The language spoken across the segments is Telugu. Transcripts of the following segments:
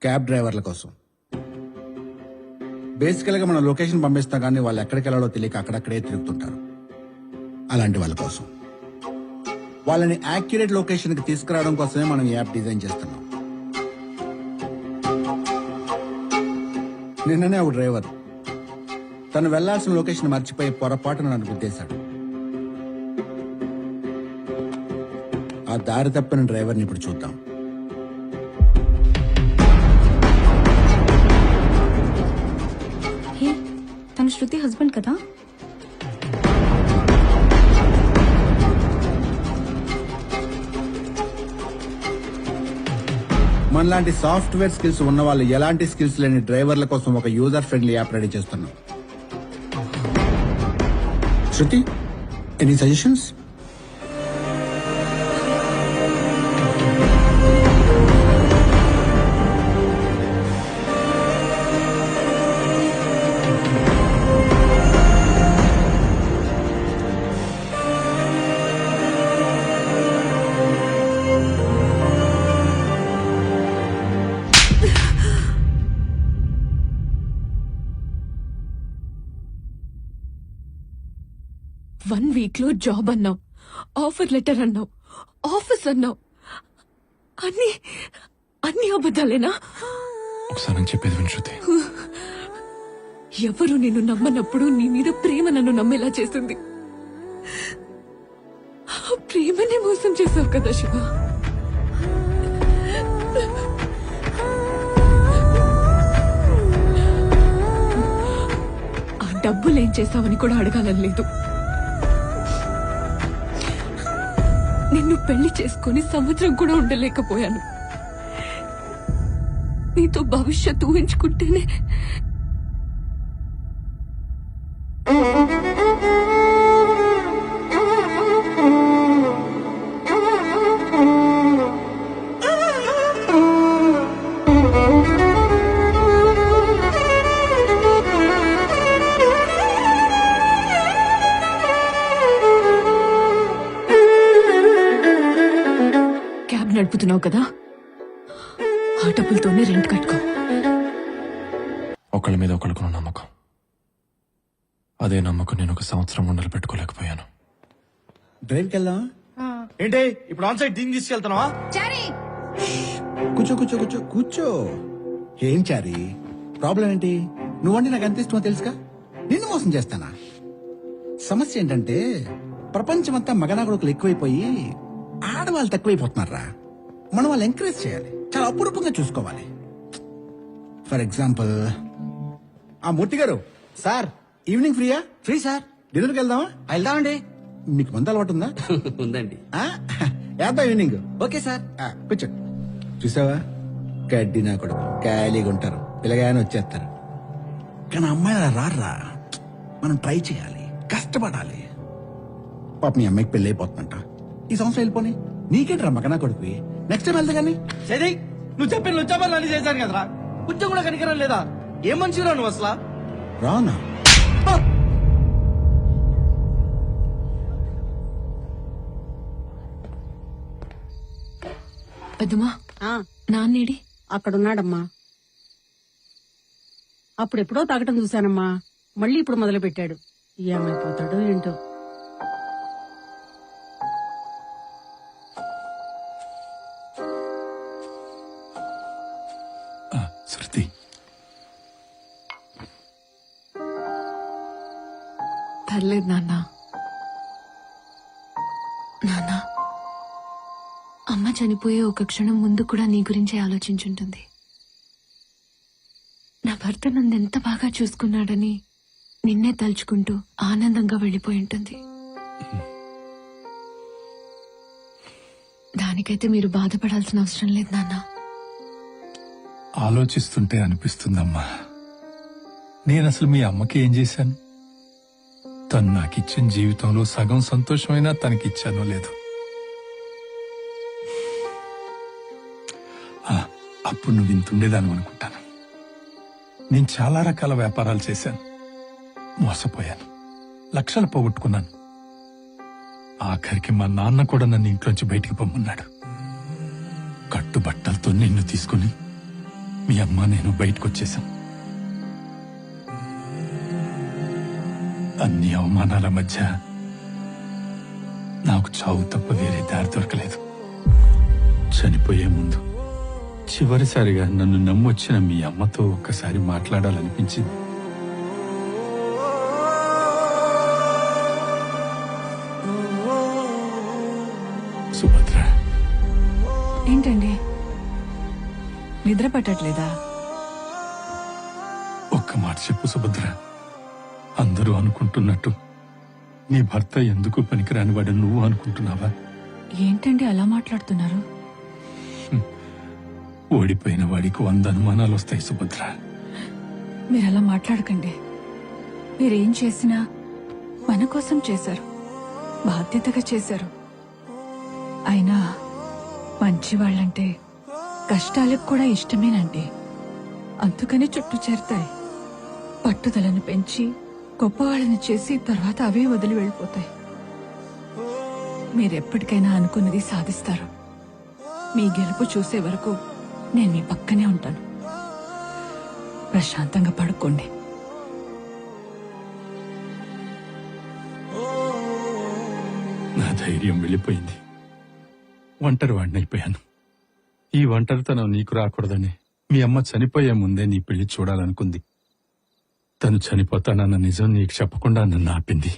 క్యాబ్ డ్రైవర్ల కోసం. బేసికల్ గా మనం లొకేషన్ పంపిస్తాం కానీ వాళ్ళు ఎక్కడికి వెళ్ళాలో తెలియక అక్కడక్కడే తిరుగుతుంటారు. అలాంటి వాళ్ళ కోసం వాళ్ళని యాక్యురేట్ లొకేషన్ కి తీసుకురావడం కోసమే మనం ఈ యాప్ డిజైన్ చేస్తున్నాం. నిన్ననే ఒక డ్రైవర్ తను వెళ్లాల్సిన లొకేషన్ మర్చిపోయి పొరపాటున నన్ను గుద్దేశాడు. ఆ దారి తప్పిన డ్రైవర్ని ఇప్పుడు చూద్దాం. తన శృతి హస్బెండ్ కదా? మనలాంటి సాఫ్ట్వేర్ స్కిల్స్ ఉన్న వాళ్ళు ఎలాంటి స్కిల్స్ లేని డ్రైవర్ల కోసం ఒక యూజర్ ఫ్రెండ్లీ యాప్ రెడీ చేస్తున్నాం. శృతి, ఎనీ సజెషన్స్? వన్ వీక్ లో జాబ్ అన్నావు, ఆఫర్ లెటర్ అన్నావు, ఆఫీస్ అన్నావు, అన్ని అన్ని అబద్ధాలేనా? ఒకసారి నేను చెప్పేది విను శృతి. ఎవరు నిన్ను నమ్మనప్పుడు నీ మీద ప్రేమ నన్ను నమ్మేలా చేస్తుంది. ఆ ప్రేమనే మోసం చేసావు కదా శివ. ఆ డబ్బులేం చేసావని కూడా అడగాలని లేదు. నిన్ను పెళ్లి చేసుకుని సంవత్సరం కూడా ఉండలేకపోయాను. నీతో భవిష్యత్తు ఊహించుకుంటేనే క్యాబ్ నడుపుతున్నావు కదా, ఆ డబ్బులతోనే రెంట్ కట్టుకో. ఒకళ్ళ మీద ఒకళ్ళకున్న నమ్మకం, అదే నమ్మకం నేను ఒక సంవత్సరం ఉండలు పెట్టుకోలేకపోయాను. డ్రైవ్కి వెళ్దాం. ఏంటి ఇప్పుడు ఆన్ సైడ్ దీన్ని తీసుకెళ్తున్నావా? కూర్చో కూర్చో కూర్చో కూర్చో. ఏం చారి ప్రాబ్లం ఏంటి? నువ్వంటే నాకు ఎంత ఇష్టమో తెలుసుగా. నిన్ను మోసం చేస్తానా? సమస్య ఏంటంటే ప్రపంచమంతా మగనా కొడుకులు ఎక్కువైపోయి ఆడవాళ్ళు తక్కువైపోతున్నారా. మనం వాళ్ళు ఎంకరేజ్ చేయాలి, చాలా అపురూపంగా చూసుకోవాలి. ఫర్ ఎగ్జాంపుల్, ఆ మూర్తి గారు సార్ ఈవినింగ్ ఫ్రీయా? Free sir. డిన్నర్కి వెళ్దామా? వెళ్దామండి. మీకు మంద అలవాటు ఉందా? ఉందండి. వేద్దాం ఈవినింగ్. Okay sir. కూర్చో. చూసావా, గడ్డి నా కొడుకు ఖాళీగా ఉంటారు, పిల్లగానే వచ్చేస్తారు. కానీ అమ్మాయి అలా రారా. మనం ట్రై చేయాలి, కష్టపడాలి. పాప మీ అమ్మాయికి పెళ్లి అయిపోతుందంట, ఈ సంవత్సరం వెళ్ళిపోని. నీకేంటి రా మగనా కొడుకు, నెక్స్ట్ టైం వెళ్తా గానీ. సరే నువ్వు చెప్పిన లుచ్చాపర్లు అన్ని చేశాను కదరా, కొంచెం కూడా కనికరం లేదా? ఏం మనిషిరా నువ్వు అసలు? రానా? పెద్దమ్మా, నాన్నేడి? అక్కడున్నాడమ్మా. అప్పుడెప్పుడో తాగటం చూశానమ్మా, మళ్ళీ ఇప్పుడు మొదలు పెట్టాడు. ఏమైపోతాడో ఏంటో. శృతి, పర్లేదు నాన్న. నాన్న, అమ్మ చనిపోయే ఒక క్షణం ముందు కూడా నీ గురించే ఆలోచించుంటుంది. నా భర్త నన్ను ఎంత బాగా చూసుకున్నాడని నిన్నే తలుచుకుంటూ ఆనందంగా వెళ్ళిపోయి ఉంటుంది. దానికైతే మీరు బాధపడాల్సిన అవసరం లేదు నాన్న. ఆలోచిస్తుంటే అనిపిస్తుందమ్మా, నేనసలు మీ అమ్మకి ఏం చేశాను? తను నాకిచ్చిన జీవితంలో సగం సంతోషమైనా తనకిచ్చానో లేదు. అప్పుడు నువ్వు ఇంతుండేదాను అనుకుంటాను. నేను చాలా రకాల వ్యాపారాలు చేశాను, మోసపోయాను, లక్షలు పోగొట్టుకున్నాను. ఆఖరికి మా నాన్న కూడా నన్ను ఇంట్లోంచి బయటికి పొమ్మన్నాడు. కట్టుబట్టలతో నిన్ను తీసుకుని మీ అమ్మ నేను బయటకు వచ్చేసాం. అన్ని అవమానాల మధ్య నాకు చావు తప్ప వేరే దారి దొరకలేదు. చనిపోయే ముందు చివరిసారిగా నన్ను నమ్మొచ్చిన మీ అమ్మతో ఒక్కసారి మాట్లాడాలనిపించింది. సుభద్ర, ఏంటండి నిద్ర పట్టట్లేదా? ఒక్క మాట చెప్పు సుభద్ర. అందరూ అనుకుంటున్నట్టు నీ భర్త ఎందుకు పనికిరాని వాడు నువ్వు అనుకుంటున్నావా? ఏంటండి అలా మాట్లాడుతున్నారు? ఓడిపోయిన వాడికి 100 అనుమానాలు వస్తాయి సుభద్ర. మీరు అలా మాట్లాడకండి. మీరేం చేసినా మన కోసం చేశారు, బాధ్యతగా చేశారు. అయినా మంచి వాళ్ళంటే కష్టాలకు కూడా ఇష్టమేనండి. అందుకని చుట్టూ చేరతాయి. పట్టుదలను పెంచి గొప్పవాళ్ళని చేసి తర్వాత అవే వదిలి వెళ్ళిపోతాయి. మీరెప్పటికైనా అనుకున్నది సాధిస్తారు. మీ గెలుపు చూసే వరకు నేను మీ పక్కనే ఉంటాను. ప్రశాంతంగా పడుకోండి. నా ధైర్యం వెళ్ళిపోయింది. ఒంటరి వాడినైపోయాను. ఈ ఒంటరితనం నీకు రాకూడదని మీ అమ్మ చనిపోయే ముందే నీ పెళ్లి చూడాలనుకుంది. తను చనిపోతానన్న నిజం నీకు చెప్పకుండా నన్ను ఆపింది.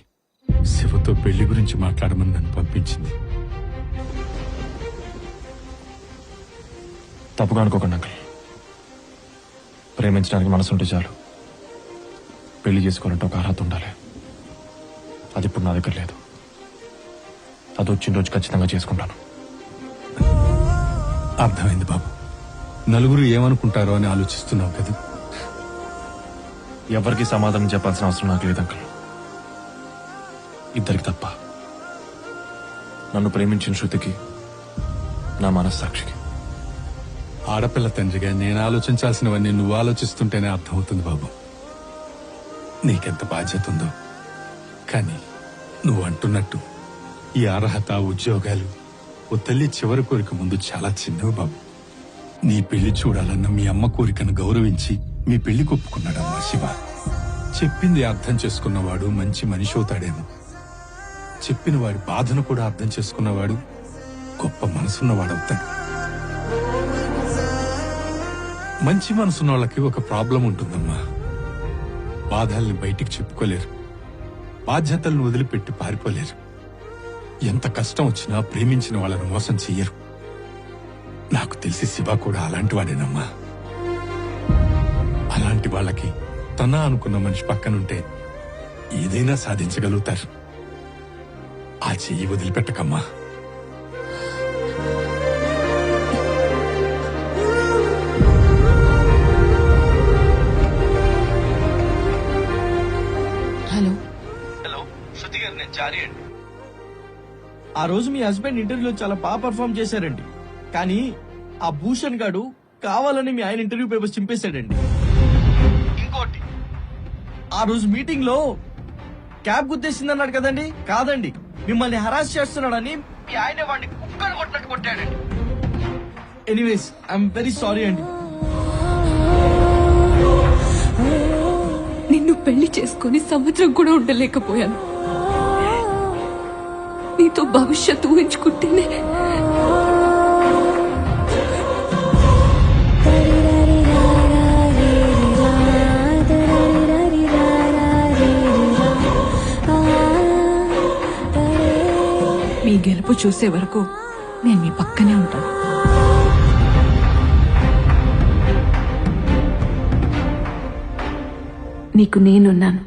శివతో పెళ్లి గురించి మాట్లాడమని నన్ను పంపించింది. తప్పుగా అనుకోకండి అంకుల్. ప్రేమించడానికి మనసుంటే చాలు. పెళ్లి చేసుకోవాలంటే ఒక అర్హత ఉండాలి. అది ఇప్పుడు నా దగ్గర లేదు. అది వచ్చిన రోజు ఖచ్చితంగా చేసుకుంటాను. అర్థమైంది బాబు. నలుగురు ఏమనుకుంటారో అని ఆలోచిస్తున్నావు కదా. ఎవరికి సమాధానం చెప్పాల్సిన అవసరం నాకు లేదు అంకుల్. ఇద్దరికి తప్ప. నన్ను ప్రేమించిన శృతికి, నా మనస్సాక్షికి. ఆడపిల్ల తండ్రిగా నేను ఆలోచించాల్సినవన్నీ నువ్వు ఆలోచిస్తుంటేనే అర్థమవుతుంది బాబు. నీకెంత బాధ్యత ఉందో. కానీ నువ్వు అంటున్నట్టు ఈ అర్హత, ఉద్యోగాలు ఓ తల్లి చివరి కోరిక ముందు చాలా చిన్నవి బాబు. నీ పెళ్లి చూడాలన్న మీ అమ్మ కోరికను గౌరవించి మీ పెళ్లి కొప్పుకున్నాడమ్మా శివ. చెప్పింది అర్థం చేసుకున్నవాడు మంచి మనిషి అవుతాడేమో. చెప్పిన వాడి బాధను కూడా అర్థం చేసుకున్నవాడు గొప్ప మనసున్నవాడవుతాడు. మంచి మనసున్న వాళ్ళకి ఒక ప్రాబ్లం ఉంటుందమ్మా. బాధల్ని బయటికి చెప్పుకోలేరు. బాధ్యతలను వదిలిపెట్టి పారిపోలేరు. ఎంత కష్టం వచ్చినా ప్రేమించిన వాళ్ళను మోసం చెయ్యరు. నాకు తెలిసి శివ కూడా అలాంటి వాడేనమ్మా. అలాంటి వాళ్ళకి తన అనుకున్న మనిషి పక్కనుంటే ఏదైనా సాధించగలుగుతారు. ఆ చెయ్యి వదిలిపెట్టకమ్మా. హలో, హలో శృతి గారు, నేను చారి అండి. ఆ రోజు మీ హస్బెండ్ ఇంటర్వ్యూలో చాలా బాగా పర్ఫామ్ చేశారండి. కానీ ఆ భూషణ్ గాడు కావాలని మీ ఆయన ఇంటర్వ్యూ పేపర్స్ చింపేశాడండి. ఇంకోటి, ఆ రోజు మీటింగ్ లో క్యాబ్ గుద్దేసిందన్నాడు కదండి. కాదండి, మిమ్మల్ని హరాస్ చేస్తున్నాడని మీ ఆయన వాడిని కుక్కను కొట్టినట్టు కొట్టాడండి. ఎనీవేస్, ఐఎమ్ వెరీ సారీ అండి. నిన్ను పెళ్లి చేసుకుని సంవత్సరం కూడా ఉండలేకపోయాను. నీతో భవిష్యత్తు ఊహించుకుంటేనే మీ గెలుపు చూసే వరకు నేను మీ పక్కనే ఉంటాను. నీకు నేనున్నాను.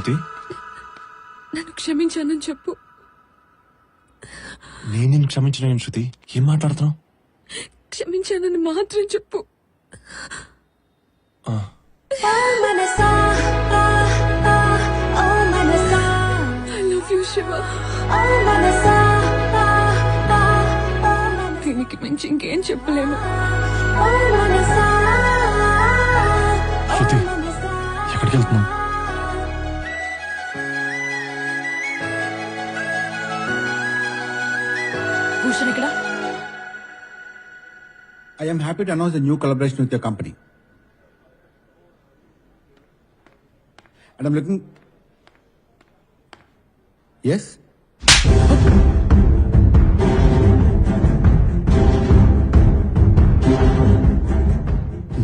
శృతి నన్ను క్షమించానని చెప్పు. నేను నిన్ను క్షమించిన శృతి, ఏం మాట్లాడుతున్నావు? క్షమించానని మాత్రం చెప్పు. I love you Shiva. దీనికి మించి ఇంకేం చెప్పలేను. శృతి, ఎక్కడికి వెళ్తున్నావు? భూషణ్ ఇక్కడ. I am happy to announce a new collaboration with your company. And I'm looking... Yes?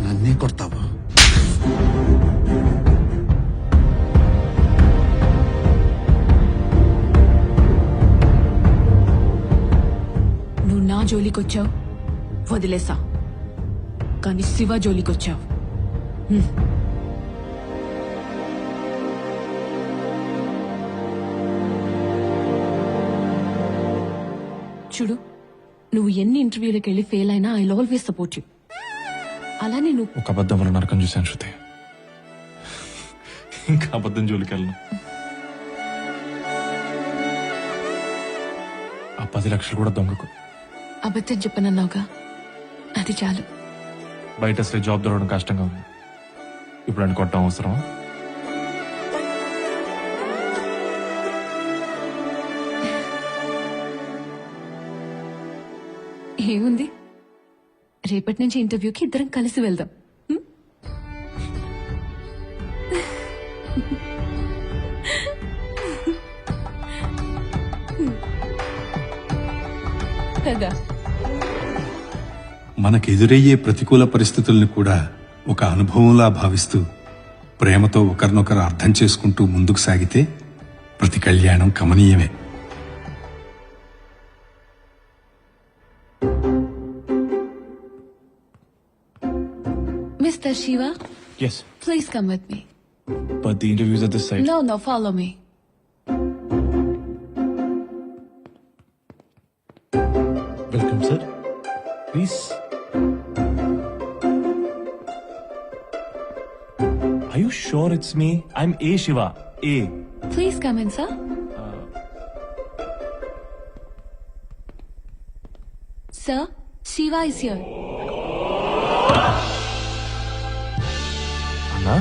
నన్నే కొడతావా? నువ్వు నా జోలికొచ్చావు, వదిలేసా. కానీ శివ జోలికొచ్చావు. చూడు, నువ్వు ఎన్ని ఇంటర్వ్యూలకు వెళ్ళి ఫెయిల్ అయినా ఐ ఆల్వేస్ సపోర్ట్ యూ. అలానే నువ్వు ఒక అబద్ధం వల్ల నరకం చూశాను శృతి. ఇంకా అబద్ధం జోలికి వెళ్ళను. ఆ 10 లక్షలు కూడా దొంగకు. అబద్ధం చెప్పనన్నావుగా, అది చాలు. బయట అసలే జాబ్ దొరకడం కష్టంగా ఉంది. ఇప్పుడు అని కొట్టడం అవసరం? ఏముంది, రేపటి నుంచి ఇంటర్వ్యూకి ఇద్దరం కలిసి వెళ్దాం. కదా. మనకెదురయ్యే ప్రతికూల పరిస్థితుల్ని కూడా ఒక అనుభవంలా భావిస్తూ ప్రేమతో ఒకరినొకరు అర్థం చేసుకుంటూ ముందుకు సాగితే ప్రతి కళ్యాణం కమనీయమే. Mr. Shiva, Yes, please come with me. but the interviews at this site. No, follow me. Welcome, sir. Please. Are you sure it's me? I'm A Shiva. A. Please come in, sir. Sir, Shiva is here. Anna?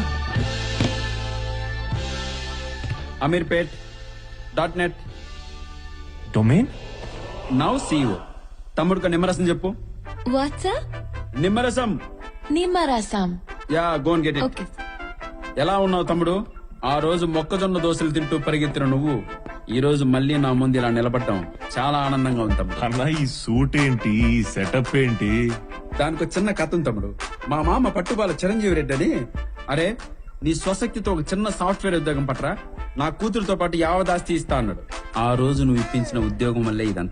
amirpet.net. Domain? Now CEO. తమ్ముడుకు నిమ్మరసం చెప్పు. What, sir? నిమ్మరసం. Nimarasam. You gonna get it. Okay. ఎలా ఉన్నావు తమ్ముడు? ఆ రోజు మొక్కజొన్న దోశలు తింటూ పరిగెత్తిన నువ్వు ఈ రోజు మళ్ళీ నా ముందు ఇలా నిలబడ్డాం చాలా ఆనందంగా ఉంది తమ్ముడు. అన్నా, ఈ సూట్ ఏంటి, ఈ సెటప్ ఏంటి? దానికి ఒక చిన్న కథ ఉంది తమ్ముడు. మా మామ పట్టుబాల చిరంజీవి రెడ్డి అని, అరే నీ స్వశక్తితో ఒక చిన్న సాఫ్ట్వేర్ ఉద్యోగం పట్రా, నా కూతురుతో పాటు యావదాస్తి ఇస్తా అన్నాడు. ఆ రోజు నువ్వు ఇప్పించిన ఉద్యోగం వల్లే ఇదంతా.